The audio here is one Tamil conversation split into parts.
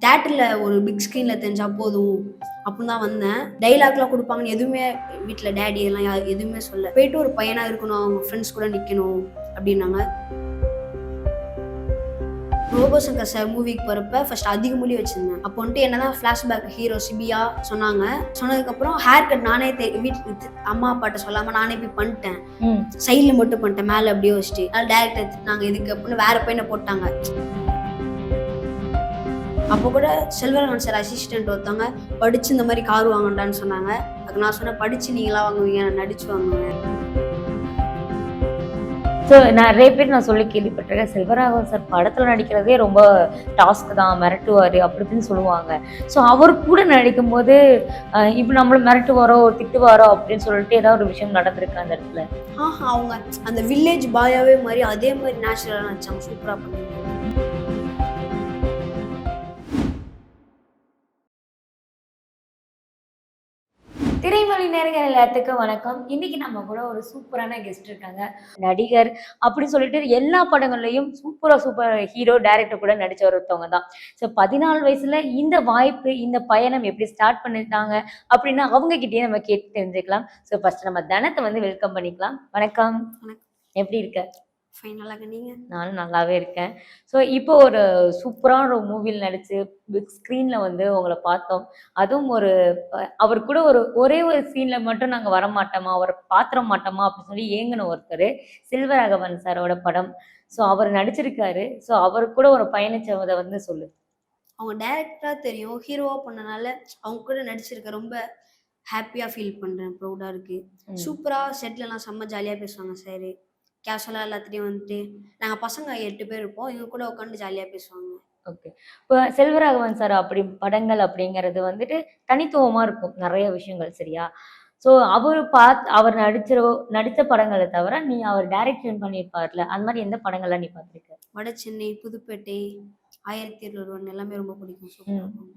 தியேட்டர்ல ஒரு பிக் ஸ்க்ரீன்ல தெரிஞ்சா போதும் அப்படின்னு தான் வந்தேன். டைலாக்லாம் குடுப்பாங்கன்னு எதுவுமே வீட்ல டாடி எல்லாம் எதுவுமே சொல்லல. போயிட்டு ஒரு பையனா இருக்கணும், அவங்க ஃப்ரெண்ட்ஸ் கூட நிக்கணும் அப்டின்னாங்க. ரோபோ சங்கர் சார் மூவிக்கு போறப்ப ஃபர்ஸ்ட் அதிக முடி வச்சிருந்தேன். அப்போ வந்துட்டு என்னதான் ஃபிளாஷ்பேக் ஹீரோ சிபியா சொன்னாங்க. சொன்னதுக்கப்புறம் ஹேர் கட் நானே வீட்டுக்கு அம்மா அப்பாட்ட சொல்லாம நானே போய் பண்ணிட்டேன். சைட்ல மட்டும் பண்ணிட்டேன், மேல அப்படியே வச்சுட்டு. அதனால டேரக்டர் திட்டினாங்க, இதுக்கு அப்படின்னு வேற பையனை போட்டாங்க. அப்போ கூட செல்வராகவன் சார் அசிஸ்டன்ட் ஒருத்தவங்க படிச்சு இந்த மாதிரி கார் வாங்கண்டான்னு சொன்னாங்க. அதுக்கு நான் சொன்னேன், படிச்சு நீங்களா வாங்குவீங்க, நான் நடிச்சு வாங்குவேன். ஸோ நிறைய பேர் நான் சொல்லி கேள்விப்பட்டிருக்கேன், செல்வராகவன் சார் படத்தில் நடிக்கிறதே ரொம்ப டாஸ்க் தான், மிரட்டுவார் அப்படி இப்படின்னு சொல்லுவாங்க. ஸோ அவர் கூட நடிக்கும் போது இப்போ நம்மளை மிரட்டுவாரோ திட்டுவாரோ அப்படின்னு சொல்லிட்டு ஏதாவது ஒரு விஷயம் நடந்திருக்கு அந்த இடத்துல? அவங்க அந்த வில்லேஜ் பாயாவே மாதிரி அதே மாதிரி நேச்சுரலாக நடிச்சாங்க, சூப்பராக பண்ணுவாங்க. திரைமொழி நேரங்கள் எல்லாத்துக்கும் வணக்கம். இன்னைக்கு நம்ம கூட ஒரு சூப்பரான கெஸ்ட் இருக்காங்க. நடிகர் அப்படின்னு சொல்லிட்டு எல்லா படங்கள்லையும் சூப்பர் ஹீரோ டைரக்டர் கூட நடிச்ச ஒருத்தவங்க தான். ஸோ 14 வயசுல இந்த வாய்ப்பு, இந்த பயணம் எப்படி ஸ்டார்ட் பண்ணிட்டாங்க அப்படின்னு அவங்க கிட்டயே நம்ம கேட்டு தெரிஞ்சுக்கலாம். ஸோ ஃபர்ஸ்ட் நம்ம தனத்தை வந்து வெல்கம் பண்ணிக்கலாம். வணக்கம். எப்படி இருக்க? ஃபைனலாக நீங்க? நானும் நல்லாவே இருக்கேன். ஸோ இப்போ ஒரு சூப்பரான ஒரு மூவியில் நடிச்சு பிக் ஸ்க்ரீனில் வந்து உங்களை பார்த்தோம். அதுவும் ஒரு அவர் கூட ஒரே ஒரு சீனில் மட்டும் நாங்கள் வரமாட்டோமா, அவரை பாத்திர மாட்டோமா அப்படின்னு சொல்லி ஏங்கின ஒருத்தர் செல்வராகவன் சாரோட படம். ஸோ அவர் நடிச்சிருக்காரு. ஸோ அவர் கூட ஒரு பயணிச்சதை வந்து சொல்லு. அவங்க டைரக்டரா தெரியும், ஹீரோவா பண்ணனால அவங்க கூட நடிச்சிருக்க ரொம்ப ஹாப்பியாக ஃபீல் பண்ணுறேன், ப்ரௌடாக இருக்குது. சூப்பராக செட்லலாம் செம்ம ஜாலியாக பேசுவாங்க சார். கேஷுவலாக எல்லாத்துலேயும் வந்துட்டு நாங்கள் பசங்க 8 பேர் இருப்போம், எங்கள் கூட உட்காந்து ஜாலியாக பேசுவாங்க. ஓகே. இப்போ செல்வராகவன் சார் அப்படி படங்கள் அப்படிங்கிறது வந்துட்டு தனித்துவமாக இருக்கும், நிறைய விஷயங்கள் சரியா? ஸோ அவர் நடித்த படங்களை தவிர நீ அவர் டைரக்ஷன் பண்ணியிருப்பார்ல, அந்த மாதிரி எந்த படங்கள்லாம் நீ பார்த்துருக்க? வட சென்னை, புதுப்பேட்டை, 1201 எல்லாமே ரொம்ப பிடிக்கும்.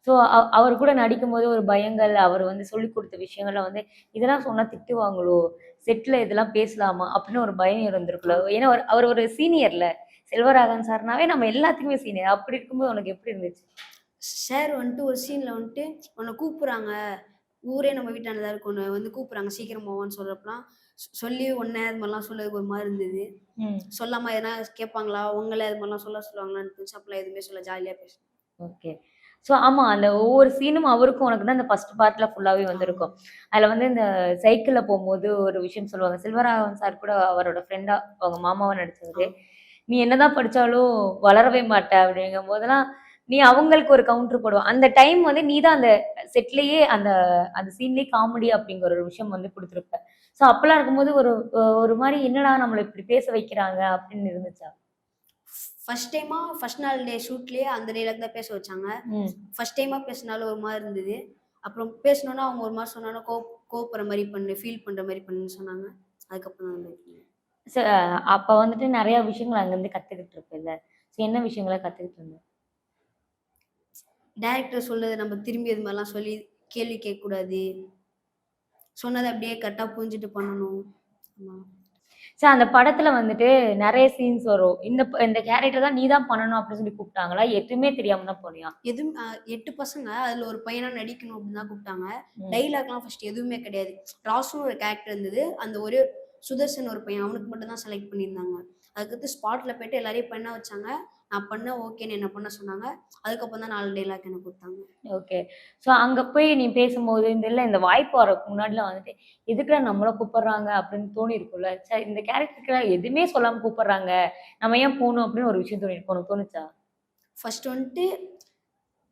ஸோ அவர் கூட நடிக்கும்போது ஒரு பயங்கள், அவர் வந்து சொல்லிக் கொடுத்த விஷயங்கள்லாம் வந்து இதெல்லாம் சொன்னால் திட்டுவாங்களோ, செட்டில் இதெல்லாம் பேசலாமா அப்படின்னு ஒரு பயம் இருந்திருக்குல்ல. ஏன்னா அவர் ஒரு சீனியர்ல, செல்வராகவன் சார்னாவே நம்ம எல்லாத்துக்குமே சீனியர். அப்படி இருக்கும்போது உனக்கு எப்படி இருந்துச்சு? சார் வந்துட்டு ஒரு சீனில் வந்துட்டு உன்னை கூப்பிட்றாங்க, ஊரே நம்ம வீட்டாண்ட தான் இருக்கு, உன்னை வந்து கூப்பிட்றாங்க சீக்கிரம் போவான்னு சொல்கிறப்பலாம் சொல்லி ஒன்னே அது மாதிரிலாம் சொல்லதுக்கு ஒரு மாதிரி இருந்தது. சொல்லாமல் எதனா கேட்பாங்களா, உங்களை அது மாதிரிலாம் சொல்லுவாங்களான்னு இருந்துச்சு. அப்பெல்லாம் எதுவுமே சொல்ல, ஜாலியாக பேசுவேன். ஓகே. ஸோ ஆமா, அந்த ஒவ்வொரு சீனும் அவருக்கும் உனக்கு தான் இந்த ஃபர்ஸ்ட் பார்ட்ல ஃபுல்லாவே வந்திருக்கும். அதில வந்து இந்த சைக்கிள்ல போம்போது ஒரு விஷயம் சொல்லுவாங்க. செல்வராகவன் சார் கூட அவரோட ஃப்ரெண்டா அவங்க மாமாவா நடிச்சவரு. "நீ என்னதான் படிச்சாலும் வளரவே மாட்ட" அப்படிங்கும்போதெல்லாம் நீ அவங்களுக்கு ஒரு கவுண்டர் போடுவ. அந்த டைம் வந்து நீ தான் அந்த செட்லயே அந்த அந்த சீன்லயே காமெடி அப்படிங்கிற ஒரு விஷயம் வந்து குடுத்துருப்ப. ஸோ அப்பலாம் இருக்கும்போது ஒரு ஒரு மாரி என்னடா நம்மள இப்படி பேச வைக்கிறாங்க அப்படின்னு இருந்துச்சா? ஃபர்ஸ்ட் நாள் ஷூட்லயே அந்த டைலாக் தான் பேச வச்சாங்க. ஃபர்ஸ்ட் டைமா பேசினாலும் ஒரு மாதிரி இருந்தது. அப்புறம் பேசணும்னா அவங்க ஒரு மாதிரி சொன்னாலும் கோவப்படுற மாதிரி பண்ணு, ஃபீல் பண்ற மாதிரி பண்ணுன்னு சொன்னாங்க. அதுக்கப்புறம் தான் அப்ப வந்துட்டு நெறைய விஷயங்கள் அங்கருந்து கத்துக்கிட்டு இருப்பல்ல. ஸோ என்ன விஷயங்கள கத்துக்கிட்டு இருந்த? டைரக்டர் சொல்றத நம்ம திரும்பி அது மாதிரிலாம் சொல்லி கேள்வி கேட்கக்கூடாது. சொன்னத அப்படியே கரெக்ட்டா புரிஞ்சுட்டு பண்ணணும். ஆமா. சோ அந்த படத்துல வந்துட்டு நெறைய சீன்ஸ் வரும். இந்த கேரக்டர் தான் நீ தான் பண்ணணும் அப்படின்னு சொல்லி கூப்பிட்டாங்களா? எதுவுமே தெரியாம தான் போனியா? 8 பசங்க அதுல ஒரு பையனா நடிக்கணும் அப்படின்னு தான் கூப்பிட்டாங்க. டைலாக்லாம் ஃபர்ஸ்ட் எதுவுமே கிடையாது. ராசுன்னு ஒரு கேரக்டர் இருந்தது. அந்த ஒரே சுதர்சன் ஒரு பையன், அவனுக்கு மட்டும் தான் செலக்ட் பண்ணியிருந்தாங்க. அதுக்கடுத்து ஸ்பாட்ல போயிட்டு எல்லாரையும் பண்ண வச்சாங்க. நான் பண்ணேன், ஓகேன்னு என்ன பண்ண சொன்னாங்க. அதுக்கப்புறம் தான் 4 டைலாக் எனக்கு குடுத்தாங்க. ஓகே. ஸோ அங்க போய் நீ பேசும்போது இந்த வாய்ப்பு வரக்கு முன்னாடிலாம் வந்துட்டு, எதுக்குடா நம்மள கூப்பிடுறாங்க அப்படின்னு தோணியிருக்கும்ல. ச்சே இந்த கேரக்டருக்கு எதுவுமே சொல்லாம கூப்பிடுறாங்க. நம்ம ஏன் போணும் அப்படின்னு ஒரு விஷயம் தோணியிருக்கும். உனக்கு தோணுச்சா? ஃபர்ஸ்ட் வந்துட்டு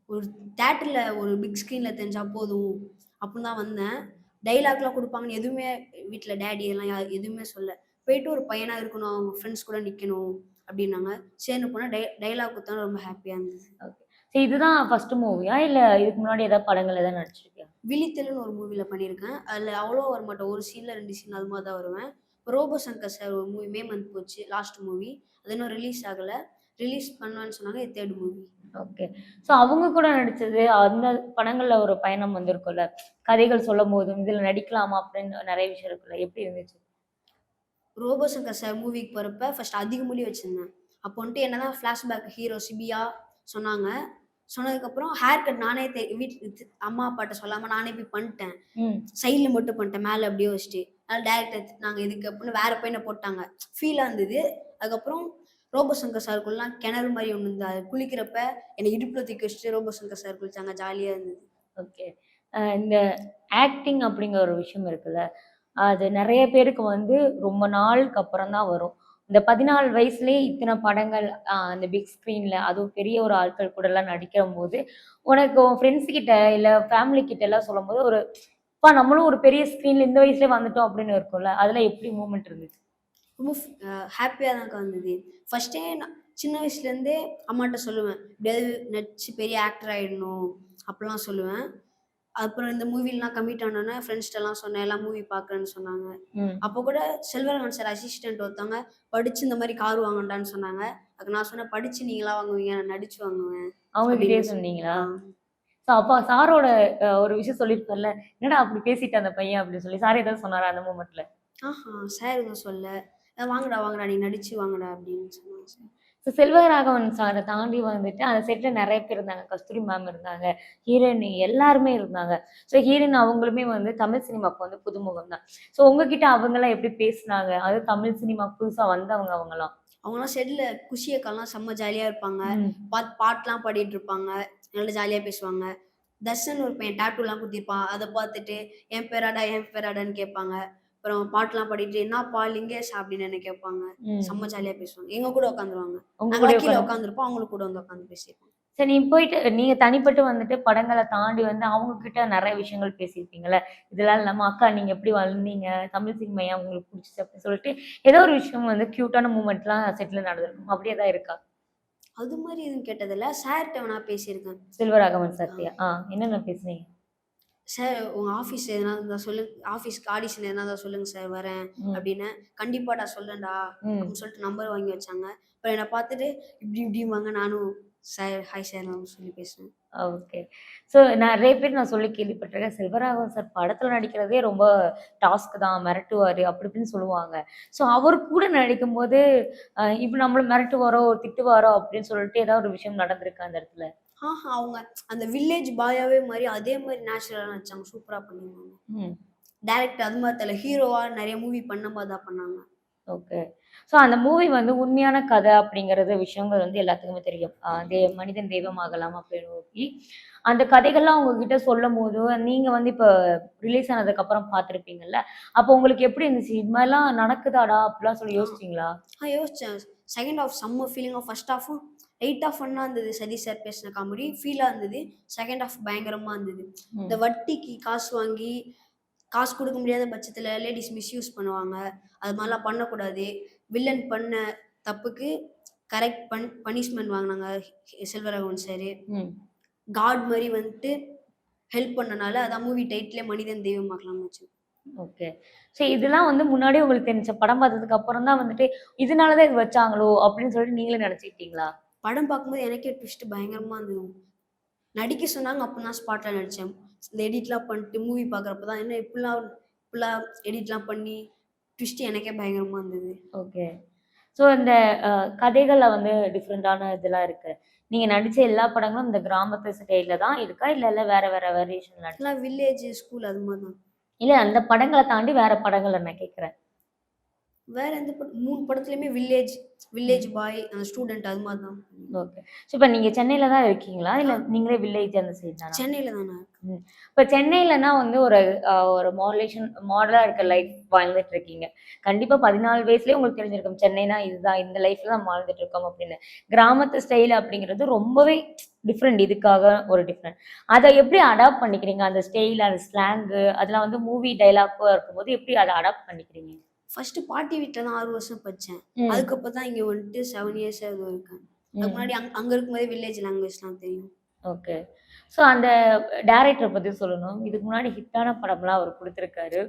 ஒரு தியேட்டர்ல ஒரு பிக் ஸ்க்ரீன்ல தெரிஞ்சா போதும் அப்படின்னு தான் வந்தேன். டைலாக்லாம் குடுப்பாங்கன்னு எதுவுமே வீட்ல டாடி எல்லாம் எதுவுமே சொல்லல. போயிட்டு ஒரு பையனா இருக்கணும், அவங்க ஃப்ரெண்ட்ஸ் கூட நிக்கணும் அப்டின்னாங்க. சரின்னு போனா டைலாக் குடுத்தாங்க, ரொம்ப ஹாப்பியா இருந்தது. ஓகே. ஸோ இதுதான் ஃபர்ஸ்ட் மூவியா? இல்ல இதுக்கு முன்னாடி ஏதாவது படங்கள் ஏதாவது நடிச்சிருக்கியா? விழித்தெழுன்னு ஒரு மூவில பண்ணியிருக்கேன். அதுல அவ்வளவா வரமாட்டேன். ஒரு சீன்ல 2 சீன் அது மாரி தான் வருவேன். ரோபோ சங்கர் சார் ஒரு மூவி மே மந்த் போச்சு, லாஸ்ட் மூவி. அது இன்னும் ரிலீஸ் ஆகல. ரிலீஸ் பண்ணுவேன்னு சொன்னாங்க. இது 3 மூவி. ஓகே. ஸோ அவங்க கூட நடிச்சது, அந்த படங்கள்ல ஒரு பயணம் வந்திருக்கும்ல. கதைகள் சொல்லும்போதும், இதுல நடிக்கலாமா அப்படின்னு நெறைய விஷயம் இருக்குல்ல. எப்படி இருந்துச்சு? ரோபோ சங்கர் சார் மூவிக்கு போறப்ப ஃபர்ஸ்ட் அதிக முடி வச்சிருந்தேன். அப்போ வந்துட்டு என்னதான் ஃபிளாஷ்பேக் ஹீரோ சிபியா சொன்னாங்க. சொன்னதுக்கப்புறம் ஹேர் கட் நானே வீட்டு அம்மா அப்பாட்ட சொல்லாம நானே போய் பண்ணிட்டேன். ம். சைடுல மட்டும் பண்ணிட்டேன். மேல அப்படியே வச்சுட்டு. அதனால டைரக்டர் திட்டுனாங்க எதுக்கு அப்படின்னு வேற பையன போட்டாங்க. ஃபீலா இருந்தது. அதுக்கப்புறம் ரோபோ சங்கர் சாருக்குள்ளலாம் கிணறு மாரி ஒண்ணு இருந்தது. அது குளிக்கிறப்ப என்னை இடுப்புல தூக்கி வச்சுட்டு ரோபோ சங்கர் சார் குளிச்சாங்க. ஜாலியா இருந்தது. ஓகே. இந்த ஆக்டிங் அப்படிங்கிற ஒரு விஷயம் இருக்குல்ல, அது நெறைய பேருக்கு வந்து ரொம்ப நாளுக்கு அப்புறம் தான் வரும். இந்த 14 வயசுலயே இத்தன படங்கள் அந்த பிக் ஸ்க்ரீன்ல அதுவும் பெரிய ஒரு ஆட்கள் கூடலாம் நடிக்கும்போது, உனக்கு உன் ஃப்ரெண்ட்ஸ் கிட்ட இல்ல ஃபேமிலி கிட்டலாம் சொல்லும்போது ஒரு அப்பா நம்மளும் ஒரு பெரிய ஸ்க்ரீன்ல இந்த வயசுலயே வந்துட்டோம் அப்படின்னு இருக்கும்ல. அதெல்லாம் எப்படி மூவ்மெண்ட் இருந்துச்சு? ரொம்ப ஹேப்பியா தான்க்கா இருந்தது. ஃபர்ஸ்ட்டே நான் சின்ன வயசுலேருந்தே அம்மாட்ட சொல்லுவேன். எப்படியாவது நடிச்சு பெரிய ஆக்டர் ஆயிடணும் அப்படிலாம் சொல்லுவேன். அப்புறம் இந்த மூவிலாம் கமிட் ஆனோனே ஃப்ரெண்ட்ஸ்ட்டலாம் சொன்னேன். எல்லாம் மூவி பார்க்குறேன்னு சொன்னாங்க. ம். அப்போ கூட செல்வராகவன் சார் அசிஸ்டன்ட் ஒருத்தவங்க படிச்சு இந்த மாரி கார் வாங்கண்டான்னு சொன்னாங்க. அதுக்கு நான் சொன்னேன், "படிச்சு நீங்களா வாங்குவீங்க, நான் நடிச்சு வாங்குவேன்." அவங்க கிட்டயே அப்படின்னு சொன்னீங்களா? ஆ. ஸோ அப்ப சாரோட ஒரு விஷயம் சொல்லியிருப்பார்ல, "என்னடா அப்படி பேசிட்டான் அந்த பையன்" அப்படின்னு சொல்லி. சார் ஏதாவது சொன்னாரா அந்த மூமெண்ட்ல? சார் எதுவும் சொல்லல. "வாங்கடா, வாங்கடா நீ நடிச்சு வாங்கடா" அப்படின்னு சொன்னாங்க சார். ஸோ செல்வராகவன் சார தாண்டி வந்துட்டு அந்த செட்ல நெறைய பேர் இருந்தாங்க. கஸ்தூரி மேம் இருந்தாங்க. ஹீரோயின் எல்லாருமே இருந்தாங்க. ஸோ ஹீரோயின் அவங்களுமே வந்து தமிழ் சினிமாவுக்கு வந்து புதுமுகம் தான். ஸோ உங்ககிட்ட அவங்கலாம் எப்படி பேசுனாங்க? அதுவும் தமிழ் சினிமாக்கு புதுசா வந்தவங்க அவங்கலாம். அவங்கலாம் செட்ல குஷி அக்காலாம் செம்ம ஜாலியா இருப்பாங்க. ம். பாட்டுலாம் பாடிட்டு இருப்பாங்க. நல்லா ஜாலியா பேசுவாங்க. தர்ஷன் ஒரு பையன் டாட்டூலாம் குத்திருப்பான். அத பார்த்துட்டு, "என் பேராடா, என் பேராடான்னு" கேட்பாங்க. அப்புறம் பாட்டுலாம் பாடிட்டு, "என்னாப்பா லிங்கேஷ்" அப்படின்னு என்ன கேட்பாங்க. ம். செம்ம ஜாலியா பேசுவாங்க. எங்க கூட உட்காந்துருவாங்க. உங்க கூடயே நாங்கலாம் கீழ உட்காந்து உட்காந்துருப்போம். அவங்களும் கூட வந்து உட்காந்து பேசியிருப்போம். சரி நீ போயிட்டு நீங்க தனிப்பட்டு வந்துட்டு படங்கள தாண்டி வந்து அவங்க கிட்ட நெறைய விஷயங்கள் பேசியிருப்பீங்கல்ல. இதெல்லாம் இல்லாம "அக்கா நீங்க எப்படி வளர்ந்தீங்க? தமிழ் சினிமா ஏன் உங்களுக்கு புடிச்சுச்சு?" அப்படின்னு சொல்லிட்டு ஏதோ ஒரு விஷயம் வந்து கியூட்டான மூமெண்ட்லாம் செட்ல நடந்திருக்கும். அப்படி ஏதாவது இருக்கா? அது மாரி எதுவும் கேட்டதில்ல. சார்ட்ட வேணா பேசியிருக்கேன். செல்வராகவன் ஆ. சார்ட்டயா? என்னென்ன பேசுனீங்க? "சார் உங்க ஆஃபீஸ் எதனா இருந்தா ஆஃபீஸ்க்கு ஆடிஷன் எதனா இருந்தா சொல்லுங்க சார் வரேன்" ம். அப்டின்னேன். "கண்டிப்பாடா சொல்றேன்டா" ம். அப்டின்னு சொல்லிட்டு நம்பர் வாங்கி வச்சாங்க. அப்புறம் என்ன பார்த்துட்டு இப்டி இப்டிம்பாங்க. நானும் சார், ஹாய் சார்லாம் சொல்லி பேசுவேன். ஓகே. ஸோ நெறைய பேர் நான் சொல்லி கேள்விப்பட்டுருக்கேன். செல்வராகவன் சார் படத்துல நடிக்கிறதே ரொம்ப டாஸ்க் தான். மிரட்டுவாரு அப்டி இப்டின்னு சொல்லுவாங்க. ஸோ அவர் கூட நடிக்கும்போது, இப்ப நம்மள மிரட்டுவாரோ, திட்டுவாரோ அப்டின்னு சொல்லிட்டு ஏதாவது ஒரு விஷயம் நடந்திருக்கா அந்த இடத்துல? அவங்க அந்த வில்லேஜ் பாயாவே மாரி அதே மாரி நேச்சுரலா நடிச்சாங்க. சூப்பரா பண்ணியிருந்தாங்க. ம். டைரக்ட் அது மாரி தெர்ல. ஹீரோவா நெறைய மூவி பண்ணும்போது தான் பண்ணாங்க. ஓகே. ஸோ அந்த மூவி வந்து உண்மையான கதை அப்படிங்கிறது விஷயங்கள் வந்து எல்லாத்துக்குமே தெரியும். மனிதன் தெய்வமாகலாம் அப்படின்னு சொல்லி. அந்த கதைகள்லாம் உங்ககிட்ட சொல்லும்போது, நீங்க வந்து இப்ப ரிலீஸ் ஆனதுக்கப்புறம் பார்த்துருப்பீங்கல்ல. அப்போ உங்களுக்கு எப்படி இருந்துச்சு? இது மாரிலாம் நடக்குதாடா? அப்படிலாம் சொல்லி ஆ. யோசிச்சீங்களா? யோசிச்சேன். செகண்ட் ஹாஃப் செம்ம ஃபீலிங்கா ஃபர்ஸ்ட் ஹாஃபும் லைட்டா ஃபன்னா இருந்தது. சதீஷ் சார் பேசின காமெடி. ஃபீலா இருந்தது. செகண்ட் ஹாஃப் பயங்கரமா இருந்தது. இந்த ம். வட்டிக்கு காசு வாங்கி, காசு குடுக்க முடியாத பட்சத்தில லேடீஸ் மிஸ்யூஸ் பண்ணுவாங்க. அது மாரிலாம் பண்ணக்கூடாது. வில்லன் பண்ண தப்புக்கு கரெக்ட் பனிஷ்மென்ட் வாங்குனாங்க செல்வராகவன் சாரு. ம். காட் மாரி வந்துட்டு ஹெல்ப் பண்ணனால, அதான் மூவி டைட்டிலே மனிதன் தெய்வமாகலாம்னு வச்சு. ஓகே. ஸோ இதெல்லாம் வந்து முன்னாடியே உங்களுக்கு தெரிஞ்சுச்சா? படம் பார்த்ததுக்கு அப்புறம் தான் வந்துட்டு, இதனால தான் இது வச்சாங்களோ! அப்படின்னு சொல்லிட்டு நீங்களே நெனச்சுக்கிட்டீங்களா? படம் பார்க்கும்போது எனக்கே ட்விஸ்ட் பயங்கரமா இருந்தது. நடிக்க சொன்னாங்க. அப்ப நான் ஸ்பாட்ல நடிச்சேன். இந்த எடிட்லாம் பண்ணிட்டு மூவி பார்க்குறப்ப தான் என்ன இப்படிலாம் எடிட்லாம் பண்ணி ட்விஸ்ட் எனக்கே பயங்கரமா இருந்தது. ஓகே. ஸோ இந்த அ கதைகள்ல வந்து டிஃபரெண்டான இதெல்லாம் இருக்கு. நீங்க நடிச்ச எல்லா படங்களும் இந்த கிராமத்து ஸ்டைல்ல தான் இருக்கா? இல்ல வேற வேற வேரியேஷன்ல எல்லாம் வில்லேஜ், ஸ்கூல் அது மாரி தான். இல்ல அந்த படங்கள தாண்டி வேற படங்கள நான் கேட்கிறேன். வேற எந்த 3 படத்துலயுமே வில்லேஜ் வில்லேஜ் ம். பாய், ஸ்டூடண்ட் அது மாரி தான். ஓகே. ஸோ இப்ப நீங்க சென்னையில தான் இருக்கீங்களா? ஆ இல்ல நீங்களே வில்லேஜ் அந்த சைடு தானா? சென்னையில தான் நான் இருக்கேன். ம். இப்ப சென்னையிலனா வந்து ஒரு மாடலா இருக்க லைஃப் வாழ்ந்துட்டு இருக்கீங்க. கண்டிப்பா 14 வயசுலயே உங்களுக்கு தெரிஞ்சிருக்கும். சென்னைனா இதுதான். இந்த லைஃப்ல தான் வாழ்ந்துட்டு இருக்கோம் அப்படின்னு. கிராமத்து ஸ்டைல் அப்படிங்கிறது ரொம்பவே டிஃபரெண்ட். இதுக்காக ஒரு டிஃபரெண்ட். அத எப்படி அடாப்ட் பண்ணிக்கிறீங்க? அந்த ஸ்டைல், அந்த ஸ்லாங்கு அதெல்லாம் வந்து மூவி டயலாக்கா இருக்கும்போது எப்படி அத அடாப்ட் பண்ணிக்கிறீங்க? ஃபர்ஸ்ட் பாட்டி வீட்ல தான் 6 வருஷம் படிச்சேன். ம். அதுக்கப்புறம் தான் இங்க வந்துட்டு 7 இயர்ஸா ஏதோ இருக்கேன். அதுக்கு ம். முன்னாடி அங்க இருக்கும்போதே வில்லேஜ் லாங்குவேஜ்லாம் தெரியும். ஓகே. ஸோ அந்த டைரக்டர பத்தி சொல்லணும். இதுக்கு முன்னாடி ஹிட்டான படம்லாம் அவரு குடுத்திருக்காரு.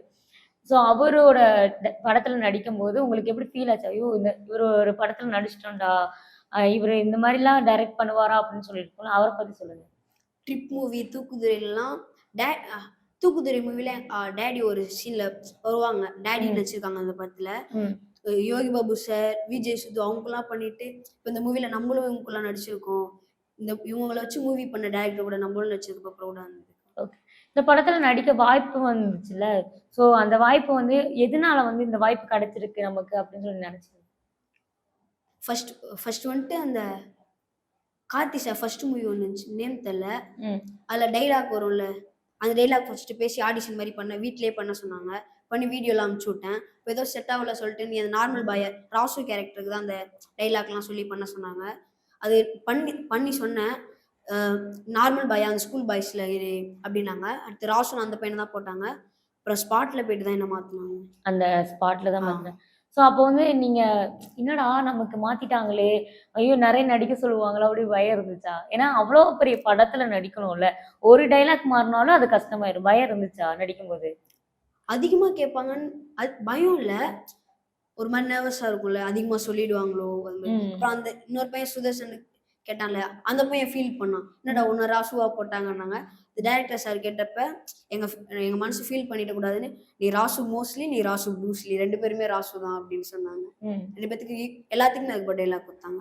ஸோ அவரோட படத்துல நடிக்கும்போது உங்களுக்கு எப்படி ஃபீல் ஆச்சு? ஐயோ! இவரு ஒரு படத்துல நடிச்சுட்டோம்டா. இவரு இந்த மாரிலாம் டைரக்ட் பண்ணுவாரா? அப்படின்னு சொல்லியிருக்கோம்ல. அவர பத்தி சொல்லுங்க. ட்ரிப் மூவி, தூக்குதுறைலலாம் டே அ தூக்குதுறை மூவில டாடி ஒரு சீன்ல வருவாங்க. டாடி ம். நடிச்சிருக்காங்க அந்த படத்துல. ம். யோகி பாபு சார், விஜய் சித்து அவங்கலாம் பண்ணிட்டு, இப்ப இந்த மூவில நம்மளும் இவங்கலாம் நடிச்சிருக்கோம். இவங்கள வச்சு மூவி பண்ண டேரக்டர் கூட நம்மளும் நடிச்சதுக்கு ப்ரௌடா இருந்தது. ஓகே. இந்த படத்துல நடிக்க வாய்ப்பு வந்துச்சுல்ல. சோ அந்த வாய்ப்பு வந்து எதனால வந்து இந்த வாய்ப்பு கிடைச்சிருக்கு நமக்கு அப்படின்னு சொல்லி நினைச்சீங்க? ஃபர்ஸ்ட் ஃபர்ஸ்ட் வந்துட்டு அந்த கார்த்தி சார் ஃபர்ஸ்ட் மூவி ஒன்று இருந்துச்சு, நேம் தெரியல. ம். அதில் டைலாக் வரும்ல, அந்த டைலாக் ஃபர்ஸ்ட் பேசி ஆடிஷன் மாதிரி வீட்லயே பண்ண சொன்னாங்க. பண்ணி வீடியோலாம் அனுப்பிச்சு விட்டேன். இப்போ ஏதோ செட் ஆகல சொல்லிட்டு நீ அந்த நார்மல் பாய ராசு கேரக்டருக்கு தான் அந்த டைலாக்லாம் சொல்லி பண்ண சொன்னாங்க. அது பண்ணி பண்ணி சொன்னேன். நார்மல் பாயா அந்த ஸ்கூல் பாய்ஸ்ல இரு அப்படின்னாங்க. அடுத்து ராசுன்னு அந்த பையனை தான் போட்டாங்க. அப்புறம் ஸ்பாட்ல போயிட்டு தான் என்ன மாத்துனாங்க. அந்த ஸ்பாட்ல தான் ஆ. மாத்துனேன். சோ அப்போ வந்து நீங்க என்னடா நமக்கு மாத்திட்டாங்களே! ஐயோ! நெறைய நடிக்க சொல்லுவாங்களா? அப்படி பயம் இருந்துச்சா? ஏன்னா அவ்வளோ பெரிய படத்துல நடிக்கணும்ல. ஒரு டயலாக் மாறுனாலும் அது கஷ்டமாயிரும். பயம் இருந்துச்சா நடிக்கும்போது? அதிகமா கேட்பாங்கன்னு அது பயம் இல்ல. ஒரு மாரி நர்வஸா இருக்கும்ல. அதிகமா சொல்லிடுவாங்களோ! அது மாரி. ம். அப்புறம் அந்த இன்னொரு பையன் சுதர்சன் கேட்டான்ல, அந்த பையன் ஃபீல் பண்ணான். என்னடா உன்ன ராசுவா போட்டாங்கன்னாங்க. டைரக்டர் சார் கேட்டப்ப, எங்க எங்க மனசு ஃபீல் பண்ணிட கூடாதுன்னு, "நீ ராசு மோஸ்ட்லி, நீ ராசு ப்ரூஸ்லி 2 பேருமே ராசு தான்" அப்படின்னு சொன்னாங்க. ம். 2 பேத்துக்கு எல்லாத்துக்குமே அதுக்கு டைலாக் குடுத்தாங்க.